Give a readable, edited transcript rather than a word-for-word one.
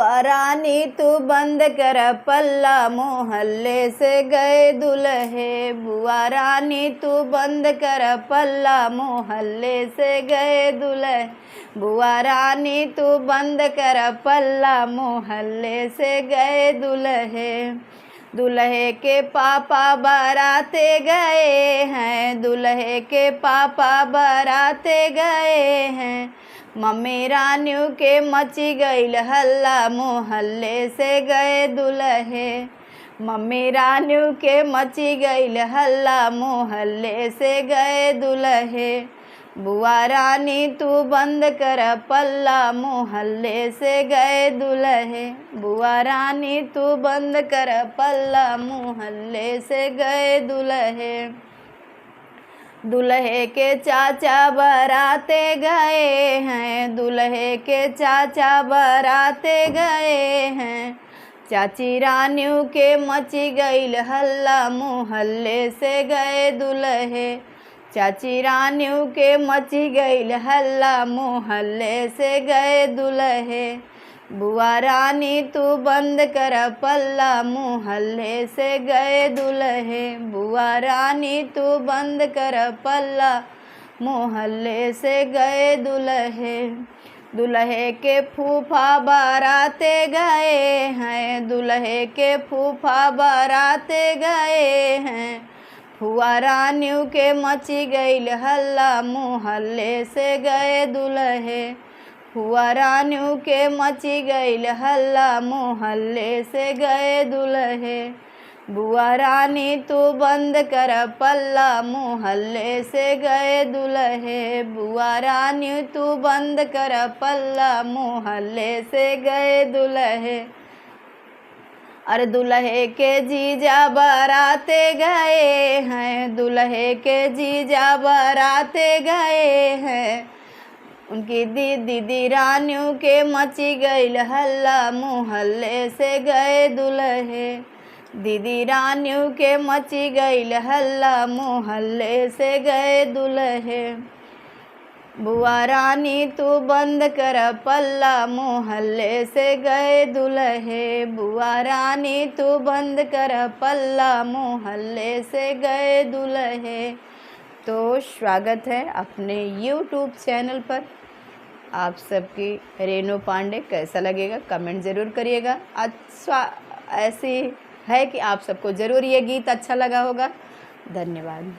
बुआ रानी तू बंद कर पल्ला, मोहल्ले से गए दुल्हे। बुआ रानी तू बंद कर पल्ला, मोहल्ले से गए दुल्हे। बुआ रानी तू बंद कर पल्ला, मोहल्ले से गए दुल्हे। दुल्हे के पापा बाराते गए हैं, दुल्हे के पापा बाराते गए हैं। मम्मी रानियों के मची गईल हल्ला, मोहल्ले से गए दुल्हे। मम्मी रानियों के मची गईल हल्ला, मोहल्ले से गए दुल्हे। बुआ रानी तू बंद कर पल्ला, मोहल्ले से गए दुल्हे। बुआ रानी तू बंद कर पल्ला, मोहल्ले से गए दुल्हे। दुल्हे के चाचा बाराते गए हैं, दुल्हे के चाचा बाराते गए हैं। चाची रानियों के मची गईल हल्ला, मोहल्ले से गए दुल्हे। चाची रानियों के मची गईल हल्ला, मोहल्ले से गए दुल्हे। बुआ रानी तू बंद कर पल्ला, मोहल्ले से गए दुल्हे। बुआ रानी तू बंद कर पल्ला, मोहल्ले से गए दुल्हे। दुल्हे के फूफा बाराते गए हैं, दुल्हे के फूफा बाराते गए हैं। फुआ रानियों के मची गईल हल्ला, मोहल्ले से गए दुल्हे। फुआ रानियों के मची गईल हल्ला, मोहल्ले से गए दुल्हे। बुआ रानी तू बंद कर पल्ला, मोहल्ले से गए दुल्हे। बुआ रानी तू बंद कर पल्ला, मोहल्ले से गए दुल्हे। अरे दुल्हे के जीजा बाराते गए हैं, दुल्हे के जीजा बाराते गए हैं। उनकी दीदी रानियों के मची गईल हल्ला, मोहल्ले से गए दुल्हे। दीदी रानियों के मची गईल हल्ला, मोहल्ले से गए दुल्हे। बुआ रानी तू बंद कर पल्ला, मोहल्ले से गए दुल्हे। बुआ रानी तू बंद कर पल्ला, मोहल्ले से गए दुल्हे। तो स्वागत है अपने YouTube चैनल पर आप सबकी। रेनू पांडे कैसा लगेगा कमेंट ज़रूर करिएगा। अच्छा ऐसी है कि आप सबको ज़रूर ये गीत अच्छा लगा होगा। धन्यवाद।